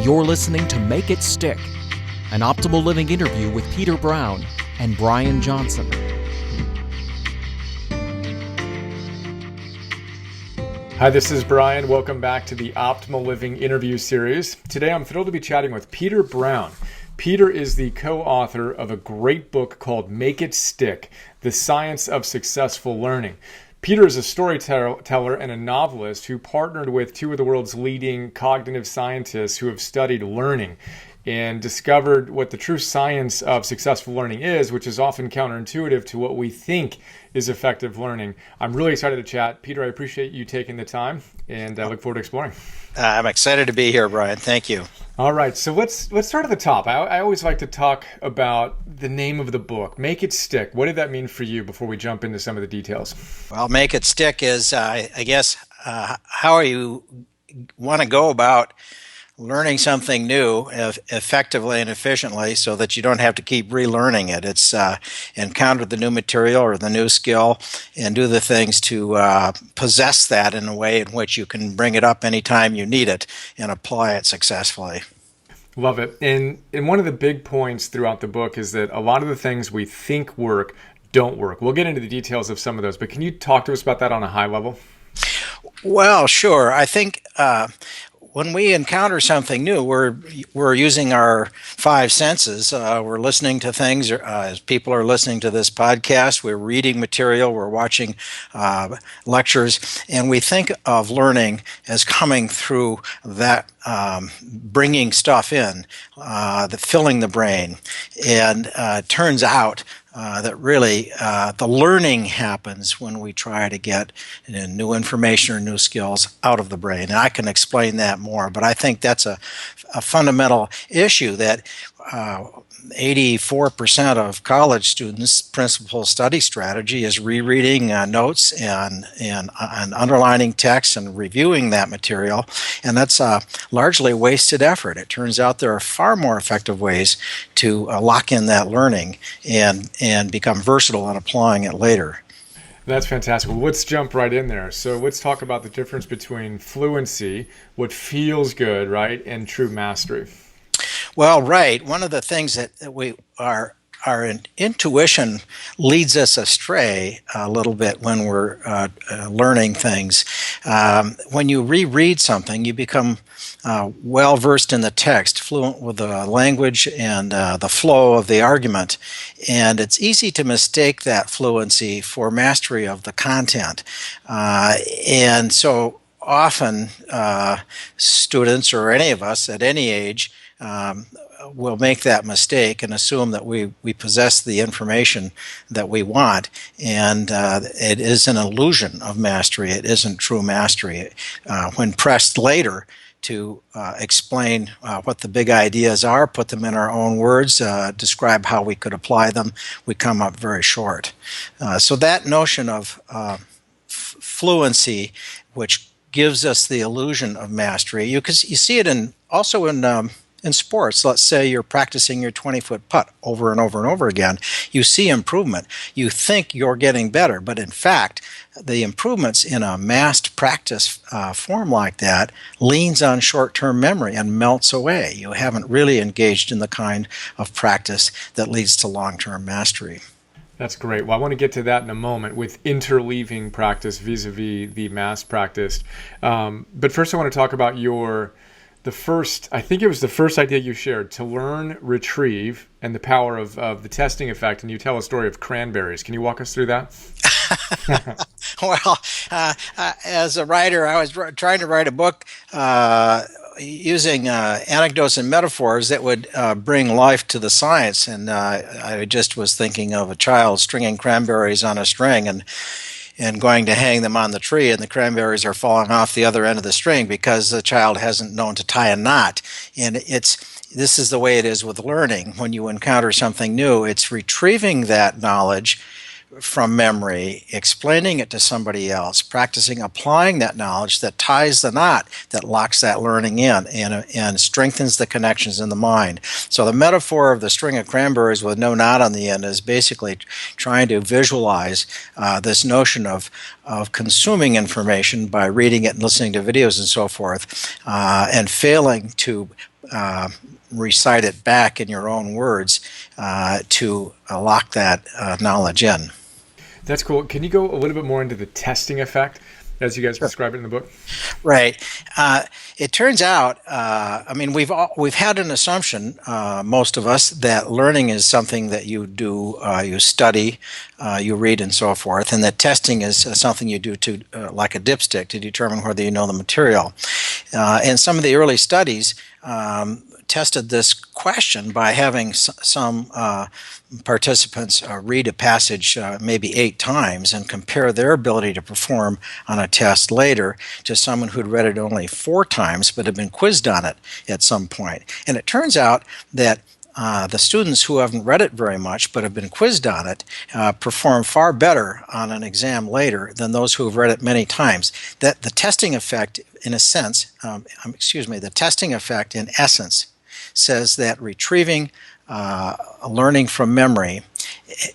You're listening to Make It Stick, an optimal living interview with Peter Brown and Brian Johnson. Hi, this is Brian. Welcome back to the Optimal Living interview series. Today I'm thrilled to be chatting with Peter Brown. Peter is the co-author of a great book called Make It Stick, The Science of Successful Learning. Peter is a storyteller and a novelist who partnered with two of the world's leading cognitive scientists who have studied learning and discovered what the true science of successful learning is, which is often counterintuitive to what we think is effective learning. I'm really excited to chat. Peter, I appreciate you taking the time, and I look forward to exploring. I'm excited to be here, Brian. Thank you. All right, so let's start at the top. I always like to talk about the name of the book, Make It Stick. What did that mean for you before we jump into some of the details? Well, Make It Stick is, I guess, how you want to go about learning something new effectively and efficiently so that you don't have to keep relearning it. It's encounter the new material or the new skill and do the things to possess that in a way in which you can bring it up anytime you need it and apply it successfully. Love it. And one of the big points throughout the book is that a lot of the things we think work don't work. We'll get into the details of some of those, but can you talk to us about that on a high level? Well, sure. I think when we encounter something new, we're using our five senses. We're listening to things as people are listening to this podcast. We're reading material. We're watching lectures. And we think of learning as coming through that bringing stuff in, filling the brain. And it turns out that really the learning happens when we try to get new information or new skills out of the brain. And I can explain that more, but I think that's a fundamental issue that 84% of college students' principal study strategy is rereading notes and underlining text and reviewing that material, and that's largely wasted effort. It turns out there are far more effective ways to lock in that learning and become versatile in applying it later. That's fantastic. Well, let's jump right in there. So let's talk about the difference between fluency, what feels good, right, and true mastery. Well, right. One of the things that our intuition leads us astray a little bit when we're learning things. When you reread something, you become well versed in the text, fluent with the language and the flow of the argument, and it's easy to mistake that fluency for mastery of the content. And so often students or any of us at any age will make that mistake and assume that we possess the information that we want, and it is an illusion of mastery. It isn't true mastery. When pressed later to explain what the big ideas are, put them in our own words, describe how we could apply them, we come up very short. So that notion of fluency, which gives us the illusion of mastery, you see it also in sports. Let's say you're practicing your 20-foot putt over and over and over again. You see improvement. You think you're getting better, but in fact, the improvements in a massed practice form like that leans on short-term memory and melts away. You haven't really engaged in the kind of practice that leads to long-term mastery. That's great. Well, I want to get to that in a moment with interleaving practice vis-a-vis the mass practice. But first I want to talk about the first idea you shared, to learn, retrieve, and the power of the testing effect. And you tell a story of cranberries. Can you walk us through that? Well, as a writer, I was trying to write a book using anecdotes and metaphors that would bring life to the science. And I just was thinking of a child stringing cranberries on a string and going to hang them on the tree, and the cranberries are falling off the other end of the string because the child hasn't known to tie a knot. And this is the way it is with learning. When you encounter something new, it's retrieving that knowledge from memory, explaining it to somebody else, practicing applying that knowledge that ties the knot, that locks that learning in and strengthens the connections in the mind. So the metaphor of the string of cranberries with no knot on the end is basically trying to visualize this notion of consuming information by reading it and listening to videos and so forth, and failing to recite it back in your own words to lock that knowledge in. That's cool. Can you go a little bit more into the testing effect as you guys describe it in the book? Right. It turns out, we've had an assumption, most of us, that learning is something that you do, you study, you read, and so forth, and that testing is something you do to, like a dipstick, to determine whether you know the material. And some of the early studies tested this question by having some participants read a passage maybe 8 times and compare their ability to perform on a test later to someone who'd read it only 4 times but had been quizzed on it at some point. And it turns out that the students who haven't read it very much but have been quizzed on it perform far better on an exam later than those who have read it many times. That the testing effect, in a sense, the testing effect in essence says that retrieving learning from memory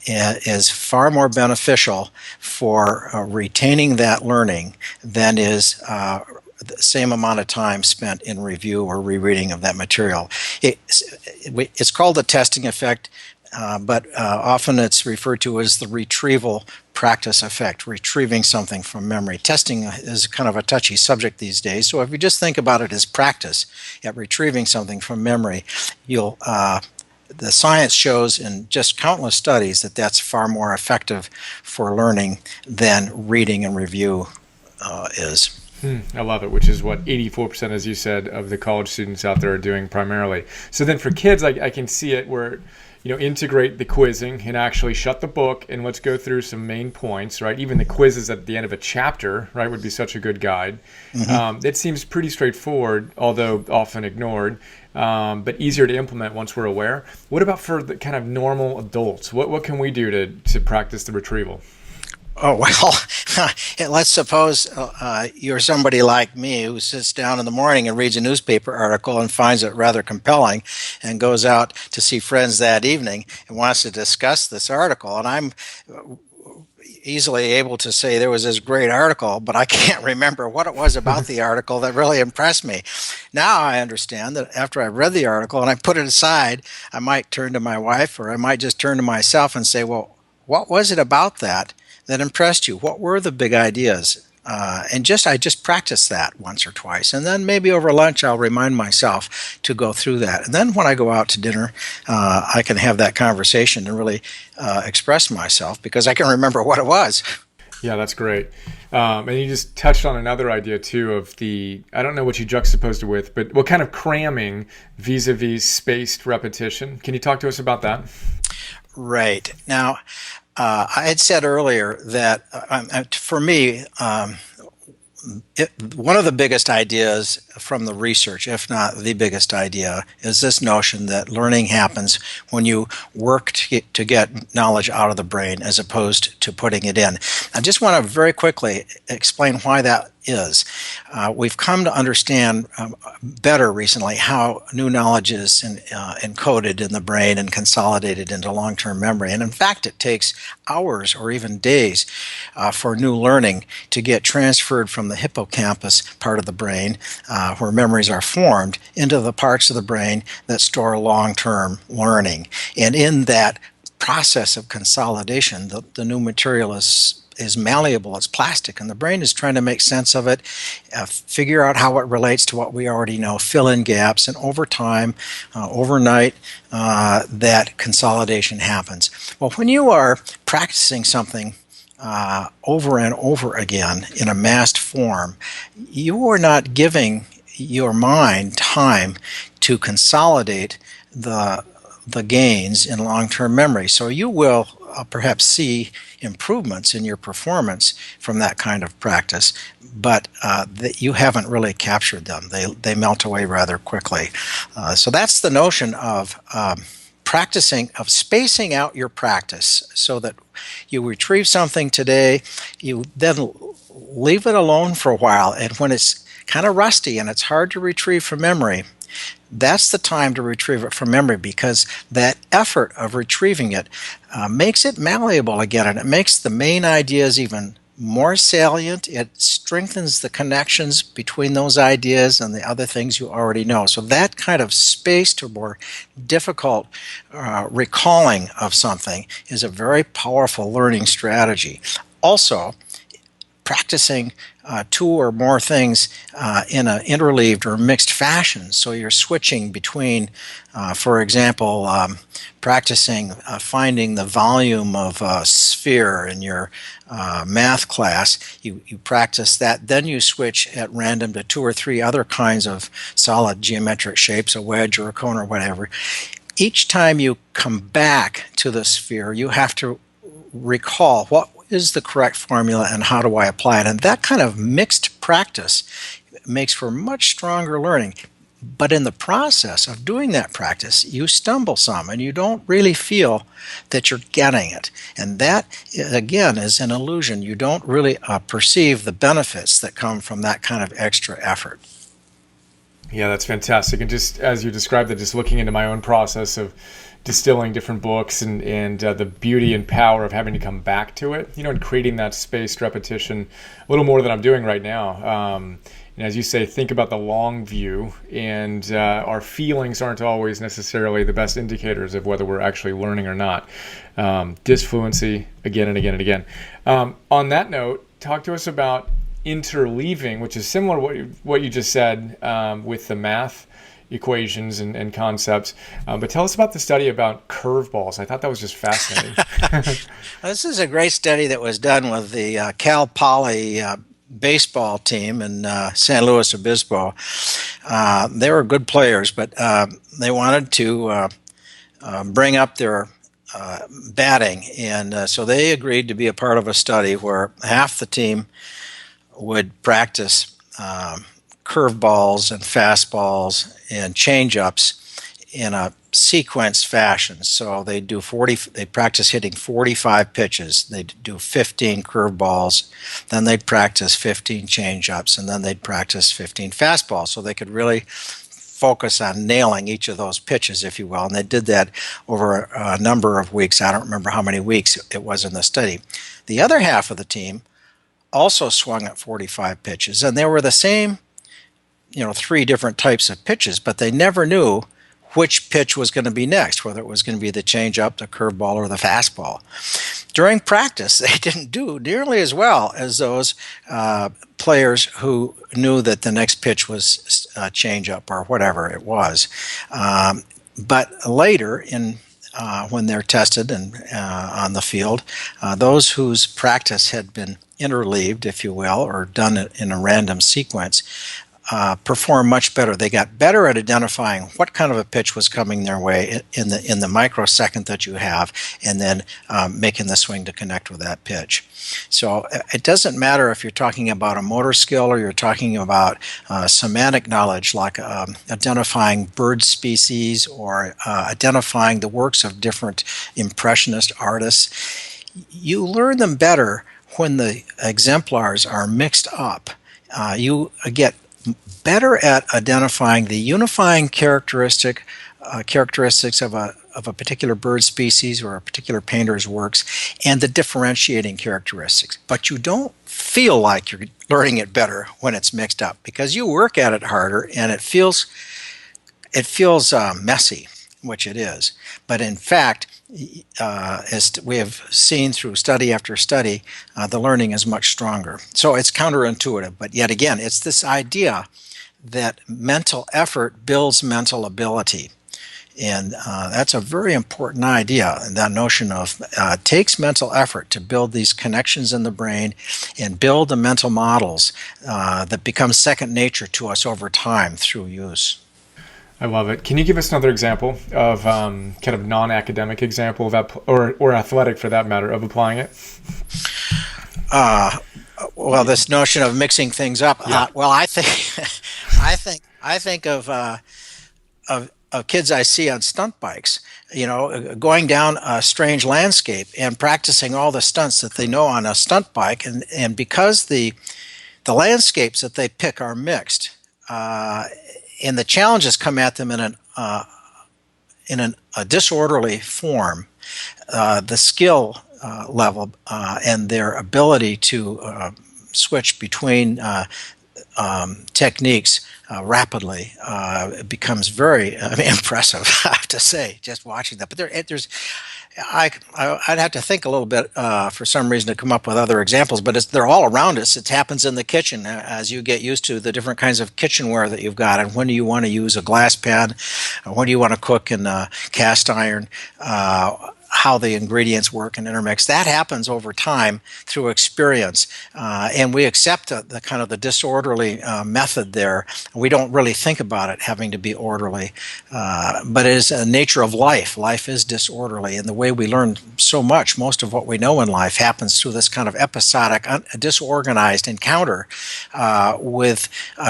is far more beneficial for retaining that learning than is the same amount of time spent in review or rereading of that material. It's called the testing effect, but often it's referred to as the retrieval practice effect, retrieving something from memory. Testing is kind of a touchy subject these days, so if you just think about it as practice at retrieving something from memory, the science shows in just countless studies that that's far more effective for learning than reading and review is. I love it, which is what 84%, as you said, of the college students out there are doing primarily. So then for kids, I can see it where, integrate the quizzing and actually shut the book and let's go through some main points, right? Even the quizzes at the end of a chapter, right, would be such a good guide. Mm-hmm. It seems pretty straightforward, although often ignored, but easier to implement once we're aware. What about for the kind of normal adults? What can we do to practice the retrieval? Oh, well, let's suppose you're somebody like me who sits down in the morning and reads a newspaper article and finds it rather compelling and goes out to see friends that evening and wants to discuss this article. And I'm easily able to say there was this great article, but I can't remember what it was about the article that really impressed me. Now I understand that after I read the article and I put it aside, I might turn to my wife or I might just turn to myself and say, well, what was it about that impressed you? What were the big ideas? And I just practiced that once or twice. And then maybe over lunch, I'll remind myself to go through that. And then when I go out to dinner, I can have that conversation and really express myself because I can remember what it was. Yeah, that's great. And you just touched on another idea too of I don't know what you juxtaposed it with, but what kind of cramming vis-a-vis spaced repetition. Can you talk to us about that? Right. Now, I had said earlier that for me, one of the biggest ideas from the research, if not the biggest idea, is this notion that learning happens when you work to get knowledge out of the brain as opposed to putting it in. I just want to very quickly explain why that is. We've come to understand better recently how new knowledge is encoded in the brain and consolidated into long-term memory. And in fact, it takes hours or even days for new learning to get transferred from the hippocampus part of the brain, where memories are formed, into the parts of the brain that store long-term learning. And in that process of consolidation, the new material is malleable, it's plastic, and the brain is trying to make sense of it, figure out how it relates to what we already know, fill in gaps, and over time, overnight, that consolidation happens. Well, when you are practicing something over and over again in a massed form, you are not giving your mind time to consolidate the gains in long-term memory. So you will perhaps see improvements in your performance from that kind of practice, but you haven't really captured them. They melt away rather quickly. So that's the notion of practicing, of spacing out your practice so that you retrieve something today, you then leave it alone for a while, and when it's kind of rusty and it's hard to retrieve from memory, that's the time to retrieve it from memory, because that effort of retrieving it makes it malleable again, and it makes the main ideas even more salient. It strengthens the connections between those ideas and the other things you already know. So that kind of spaced or more difficult recalling of something is a very powerful learning strategy. Also, practicing two or more things in an interleaved or mixed fashion. So you're switching between, for example, practicing finding the volume of a sphere in your math class. You practice that, then you switch at random to two or three other kinds of solid geometric shapes, a wedge or a cone or whatever. Each time you come back to the sphere, you have to recall what is the correct formula and how do I apply it. And that kind of mixed practice makes for much stronger learning. But in the process of doing that practice, you stumble some and you don't really feel that you're getting it. And that, again, is an illusion. You don't really perceive the benefits that come from that kind of extra effort. Yeah, that's fantastic. And just as you described it, just looking into my own process of distilling different books and the beauty and power of having to come back to it, and creating that spaced repetition a little more than I'm doing right now. And as you say, think about the long view, and our feelings aren't always necessarily the best indicators of whether we're actually learning or not. Disfluency again and again and again. On that note, talk to us about interleaving, which is similar to what you just said with the math equations and concepts. But tell us about the study about curveballs. I thought that was just fascinating. This is a great study that was done with the Cal Poly baseball team in San Luis Obispo. They were good players, but they wanted to bring up their batting. And so they agreed to be a part of a study where half the team would practice curveballs and fastballs and change-ups in a sequenced fashion. So they practice hitting 45 pitches. They'd do 15 curveballs, then they'd practice 15 change-ups, and then they'd practice 15 fastballs. So they could really focus on nailing each of those pitches, if you will. And they did that over a number of weeks. I don't remember how many weeks it was in the study. The other half of the team also swung at 45 pitches, and they were the same, three different types of pitches, but they never knew which pitch was going to be next, whether it was going to be the changeup, the curveball, or the fastball. During practice, they didn't do nearly as well as those players who knew that the next pitch was a changeup or whatever it was. But later, when they're tested and on the field, those whose practice had been interleaved, if you will, or done it in a random sequence, perform much better. They got better at identifying what kind of a pitch was coming their way in the microsecond that you have, and then making the swing to connect with that pitch. So it doesn't matter if you're talking about a motor skill or you're talking about semantic knowledge, like identifying bird species or identifying the works of different impressionist artists. You learn them better when the exemplars are mixed up. You get better at identifying the unifying characteristics of a particular bird species or a particular painter's works, and the differentiating characteristics. But you don't feel like you're learning it better when it's mixed up, because you work at it harder and it feels messy, which it is. But in fact, as we have seen through study after study, the learning is much stronger. So it's counterintuitive, but yet again, it's this idea that mental effort builds mental ability. And that's a very important idea, that notion of it takes mental effort to build these connections in the brain and build the mental models that become second nature to us over time through use. I love it. Can you give us another example of kind of non-academic example of or athletic for that matter of applying it? Well, this notion of mixing things up. Yeah. I think of kids I see on stunt bikes, going down a strange landscape and practicing all the stunts that they know on a stunt bike, and because the landscapes that they pick are mixed, and the challenges come at them in a disorderly form, the skill level and their ability to switch between techniques rapidly becomes very impressive, I have to say, just watching that. But I'd have to think a little bit for some reason to come up with other examples, but they're all around us. It happens in the kitchen as you get used to the different kinds of kitchenware that you've got, and when do you want to use a glass pan, or when do you want to cook in cast iron, how the ingredients work and intermix. That happens over time through experience, and we accept the kind of the disorderly method there. We don't really think about it having to be orderly, but it is a nature of life. Life is disorderly, and the way we learn so much, most of what we know in life happens through this kind of episodic, disorganized encounter with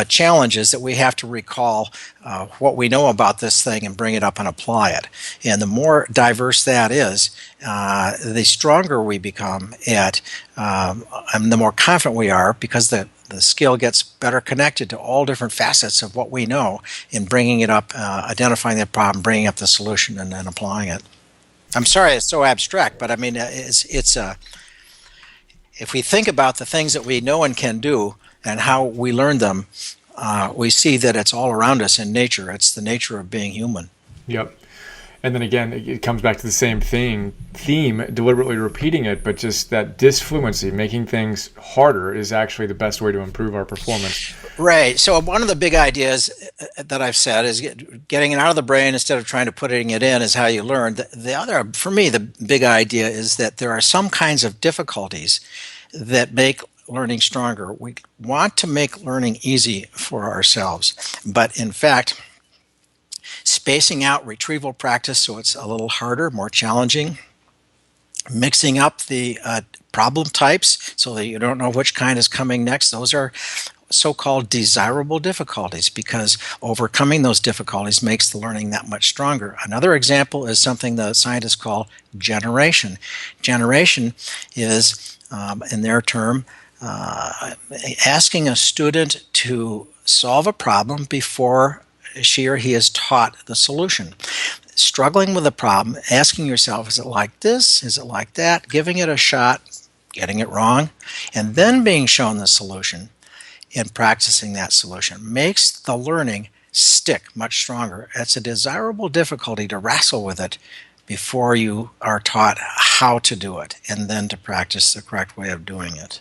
challenges that we have to recall what we know about this thing and bring it up and apply it. And the more diverse that is, the stronger we become at, and the more confident we are, because the skill gets better connected to all different facets of what we know in bringing it up, identifying the problem, bringing up the solution, and then applying it. I'm sorry it's so abstract, but I mean, it's if we think about the things that we know and can do and how we learn them, we see that it's all around us in nature. It's the nature of being human. Yep. And then again, it comes back to the same theme, deliberately repeating it, but just that disfluency, making things harder, is actually the best way to improve our performance. Right. So one of the big ideas that I've said is getting it out of the brain instead of trying to putting it in is how you learn. The other, for me, the big idea is that there are some kinds of difficulties that make learning stronger. We want to make learning easy for ourselves, but in fact, spacing out retrieval practice so it's a little harder, more challenging, mixing up the problem types so that you don't know which kind is coming next, those are so-called desirable difficulties, because overcoming those difficulties makes the learning that much stronger. Another example is something the scientists call generation. Generation is, in their term, asking a student to solve a problem before she or he is taught the solution. Struggling with a problem, asking yourself, is it like this? Is it like that? Giving it a shot, getting it wrong, and then being shown the solution and practicing that solution makes the learning stick much stronger. It's a desirable difficulty to wrestle with it before you are taught how to do it and then to practice the correct way of doing it.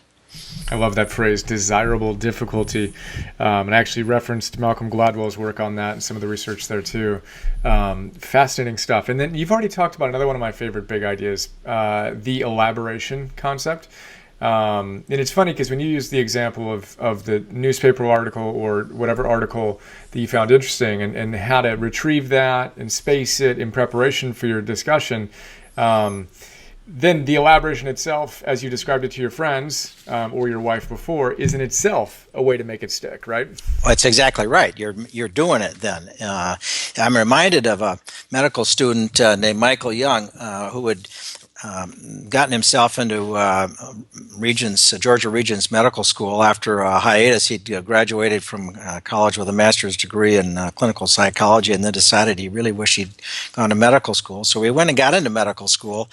I love that phrase, desirable difficulty. And I actually referenced Malcolm Gladwell's work on that and some of the research there too. Fascinating stuff. And then you've already talked about another one of my favorite big ideas, the elaboration concept. And it's funny because when you use the example of the newspaper article or whatever article that you found interesting and how to retrieve that and space it in preparation for your discussion, then the elaboration itself, as you described it to your friends or your wife before, is in itself a way to make it stick, right? Well, that's exactly right. You're doing it then. I'm reminded of a medical student named Michael Young who had gotten himself into Georgia Regents Medical School after a hiatus. He'd graduated from college with a master's degree in clinical psychology and then decided he really wished he'd gone to medical school. So he went and got into medical school.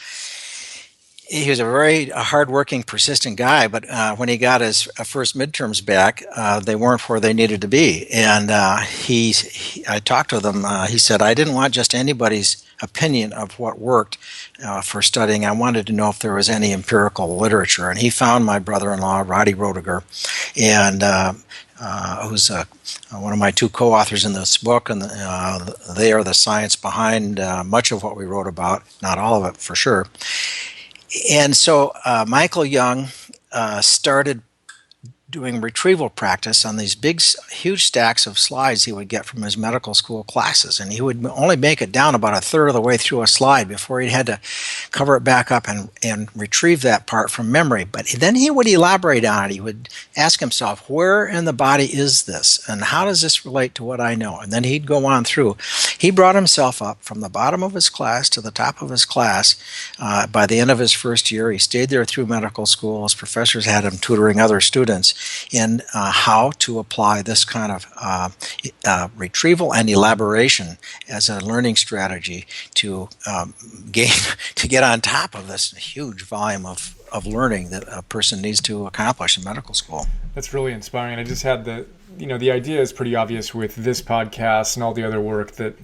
He was a very hardworking, persistent guy, but when he got his first midterms back, they weren't where they needed to be. And I talked to them. He said, I didn't want just anybody's opinion of what worked for studying. I wanted to know if there was any empirical literature. And he found my brother-in-law, Roddy Roediger, and who's one of my two co-authors in this book, and they are the science behind much of what we wrote about, not all of it for sure. And so Michael Young started doing retrieval practice on these huge stacks of slides he would get from his medical school classes. And he would only make it down about a third of the way through a slide before he had to cover it back up and retrieve that part from memory. But then he would elaborate on it. He would ask himself, where in the body is this? And how does this relate to what I know? And then he'd go on through. He brought himself up from the bottom of his class to the top of his class. By the end of his first year, he stayed there through medical school. His professors had him tutoring other students in how to apply this kind of retrieval and elaboration as a learning strategy to get on top of this huge volume of learning that a person needs to accomplish in medical school. That's really inspiring. I just had the idea is pretty obvious with this podcast and all the other work that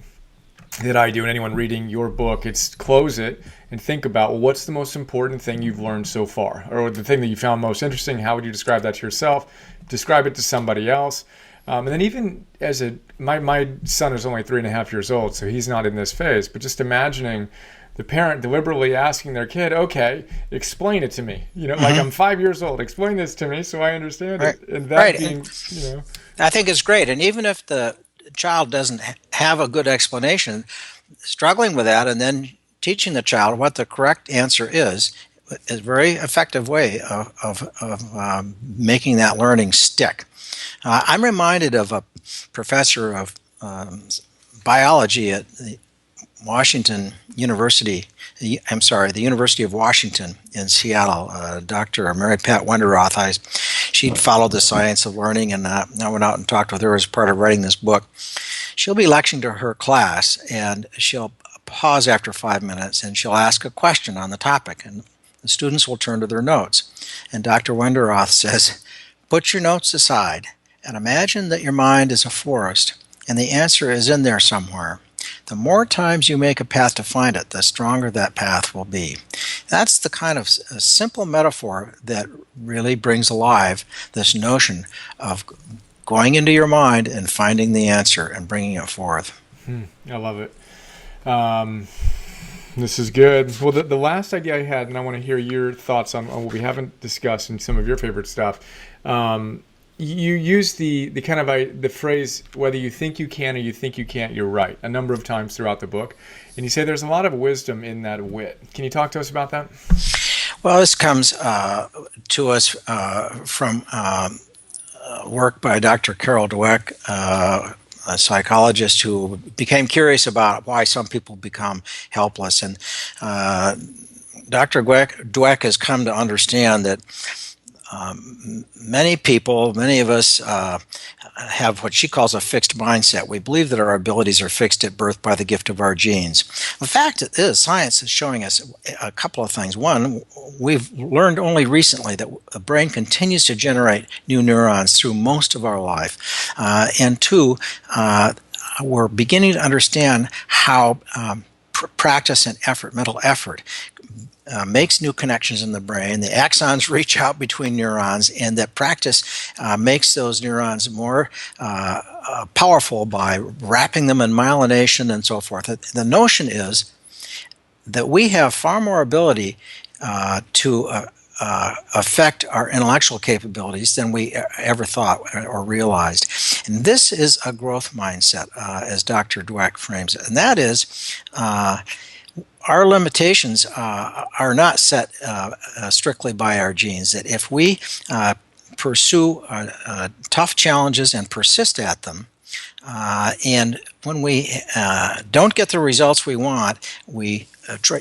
I do, and anyone reading your book. It's close it and think about, well, what's the most important thing you've learned so far, or the thing that you found most interesting. How would you describe that to yourself? Describe it to somebody else. And then even as my son is only 3.5 years old, so he's not in this phase, but just imagining the parent deliberately asking their kid, okay, explain it to me. Like, I'm 5 years old, explain this to me so I understand it. And that being, I think it's great. And even if the child doesn't have a good explanation, struggling with that and then teaching the child what the correct answer is a very effective way of making that learning stick. I'm reminded of a professor of biology at the University of Washington in Seattle, Dr. Mary Pat Wenderoth. She'd followed the science of learning, and I went out and talked with her as part of writing this book. She'll be lecturing to her class, and she'll pause after 5 minutes, and she'll ask a question on the topic, and the students will turn to their notes. And Dr. Wenderoth says, put your notes aside and imagine that your mind is a forest, and the answer is in there somewhere. The more times you make a path to find it, the stronger that path will be. That's the kind of simple metaphor that really brings alive this notion of going into your mind and finding the answer and bringing it forth. I love it. This is good. Well, the last idea I had, and I want to hear your thoughts on what we haven't discussed and some of your favorite stuff. You use the kind of the phrase, whether you think you can or you think you can't, you're right, a number of times throughout the book. And you say there's a lot of wisdom in that wit. Can you talk to us about that? Well, this comes to us from work by Dr. Carol Dweck, a psychologist who became curious about why some people become helpless. And Dr. Dweck has come to understand that many of us have what she calls a fixed mindset. We believe that our abilities are fixed at birth by the gift of our genes. The fact is, science is showing us a couple of things. One, we've learned only recently that the brain continues to generate new neurons through most of our life. And two, we're beginning to understand how practice and effort, mental effort, makes new connections in the brain. The axons reach out between neurons, and that practice makes those neurons more powerful by wrapping them in myelination and so forth. The notion is that we have far more ability to affect our intellectual capabilities than we ever thought or realized. And this is a growth mindset, as Dr. Dweck frames it. And that is, our limitations are not set strictly by our genes. That if we pursue tough challenges and persist at them, and when we don't get the results we want, we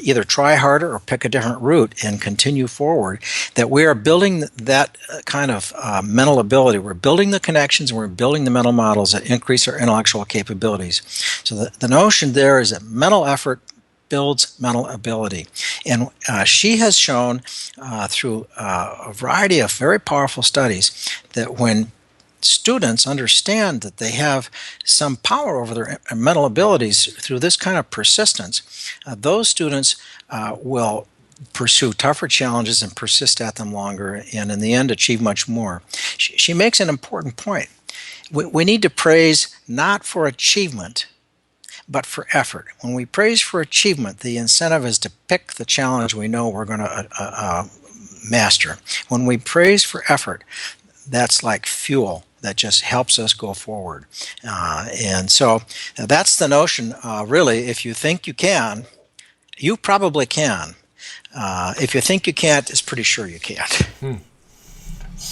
either try harder or pick a different route and continue forward, that we are building that kind of mental ability. We're building the connections and we're building the mental models that increase our intellectual capabilities. So the notion there is that mental effort builds mental ability. And she has shown through a variety of very powerful studies that when students understand that they have some power over their mental abilities through this kind of persistence, those students will pursue tougher challenges and persist at them longer, and in the end achieve much more. She makes an important point. We need to praise not for achievement, but for effort. When we praise for achievement, the incentive is to pick the challenge we know we're going to master. When we praise for effort, that's like fuel that just helps us go forward. And so that's the notion, really. If you think you can, you probably can. If you think you can't, it's pretty sure you can't.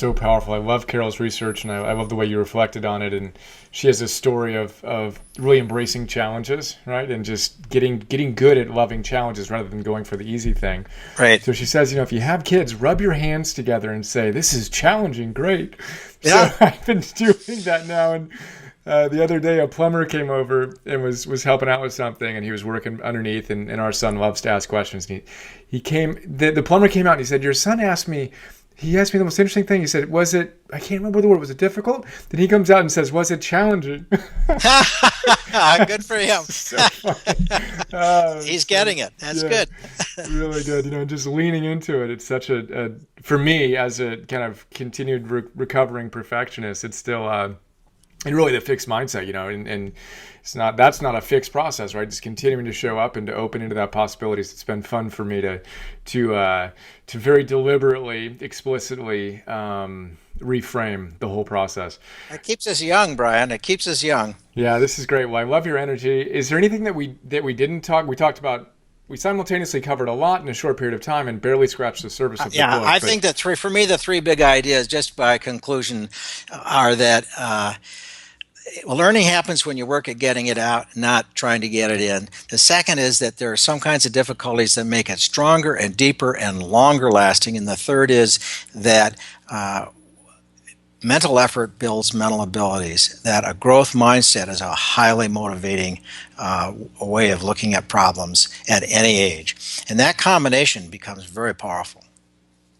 so powerful. I love Carol's research, and I love the way you reflected on it. And she has a story of really embracing challenges, right? And just getting good at loving challenges rather than going for the easy thing. Right. So she says, if you have kids, rub your hands together and say, "This is challenging, great." Yeah. So I've been doing that now. And the other day, a plumber came over and was helping out with something, and he was working underneath. And our son loves to ask questions. And the plumber came out and he said, "Your son asked me." He asked me the most interesting thing. He said, I can't remember the word, was it difficult? Then he comes out and says, "Was it challenging?" Good for him. So funny. He's getting it. That's good. Really good. Just leaning into it. It's such for me, as a kind of continued recovering perfectionist, it's still, and really the fixed mindset, and that's not a fixed process, right? Just continuing to show up and to open into that possibilities. It's been fun for me to very deliberately, explicitly reframe the whole process. It keeps us young, Brian. It keeps us young. Yeah, this is great. Well, I love your energy. Is there anything that we didn't talk? We simultaneously covered a lot in a short period of time and barely scratched the surface of the book. I think that for me, the three big ideas, just by conclusion, are that learning happens when you work at getting it out, not trying to get it in. The second is that there are some kinds of difficulties that make it stronger and deeper and longer lasting. And the third is that mental effort builds mental abilities, that a growth mindset is a highly motivating way of looking at problems at any age. And that combination becomes very powerful.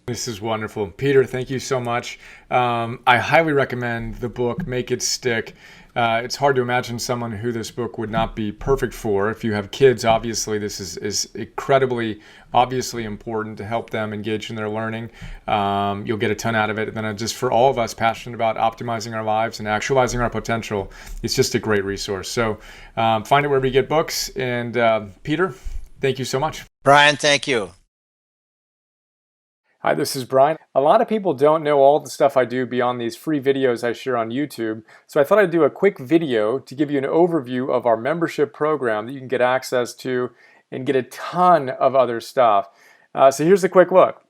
This is wonderful. Peter, thank you so much. I highly recommend the book, Make It Stick. It's hard to imagine someone who this book would not be perfect for. If you have kids, obviously, this is incredibly, obviously important to help them engage in their learning. You'll get a ton out of it. And then just for all of us passionate about optimizing our lives and actualizing our potential, it's just a great resource. So find it wherever you get books. And Peter, thank you so much. Brian, thank you. Hi, this is Brian. A lot of people don't know all the stuff I do beyond these free videos I share on YouTube, so I thought I'd do a quick video to give you an overview of our membership program that you can get access to and get a ton of other stuff. So here's a quick look.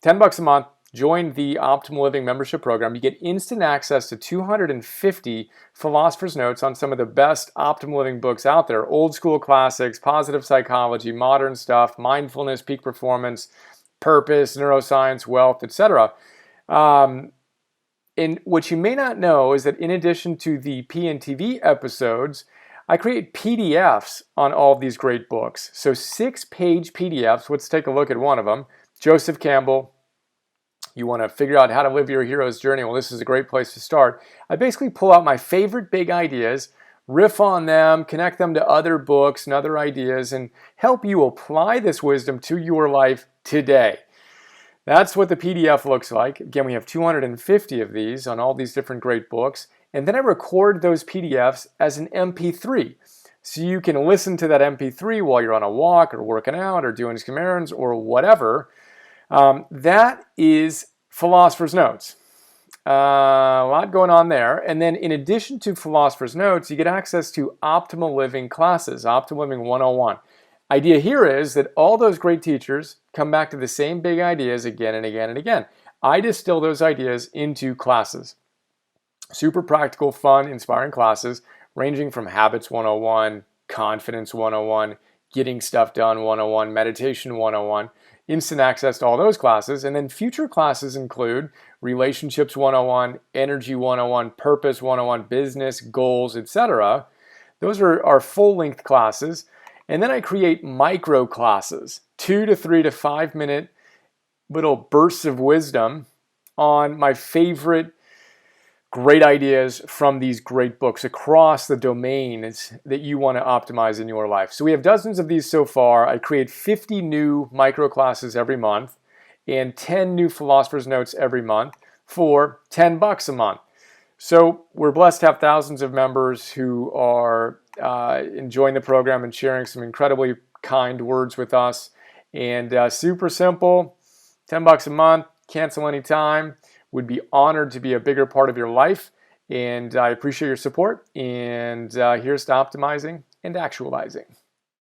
$10 a month, join the Optimal Living membership program. You get instant access to 250 philosopher's notes on some of the best optimal living books out there. Old school classics, positive psychology, modern stuff, mindfulness, peak performance, purpose, neuroscience, wealth, etc. And what you may not know is that in addition to the PNTV episodes, I create PDFs on all of these great books. So 6-page PDFs. Let's take a look at one of them. Joseph Campbell. You want to figure out how to live your hero's journey? Well, this is a great place to start. I basically pull out my favorite big ideas, riff on them, connect them to other books and other ideas, and help you apply this wisdom to your life today. That's what the PDF looks like. Again, we have 250 of these on all these different great books. And then I record those PDFs as an MP3. So you can listen to that MP3 while you're on a walk or working out or doing some errands or whatever. That is Philosopher's Notes. A lot going on there. And then in addition to Philosopher's Notes, you get access to Optimal Living classes, Optimal Living 101. Idea here is that all those great teachers come back to the same big ideas again and again and again. I distill those ideas into classes. Super practical, fun, inspiring classes ranging from Habits 101, Confidence 101, Getting Stuff Done 101, Meditation 101, instant access to all those classes. And then future classes include Relationships 101, Energy 101, Purpose 101, Business, Goals, etc. Those are our full-length classes. And then I create micro classes, 2 to 3 to 5 minute little bursts of wisdom on my favorite great ideas from these great books across the domains that you want to optimize in your life. So we have dozens of these so far. I create 50 new micro classes every month and 10 new Philosopher's Notes every month for $10 a month. So we're blessed to have thousands of members who are enjoying the program and sharing some incredibly kind words with us. And super simple, $10 a month, cancel anytime. Would be honored to be a bigger part of your life. And I appreciate your support. And here's to optimizing and actualizing.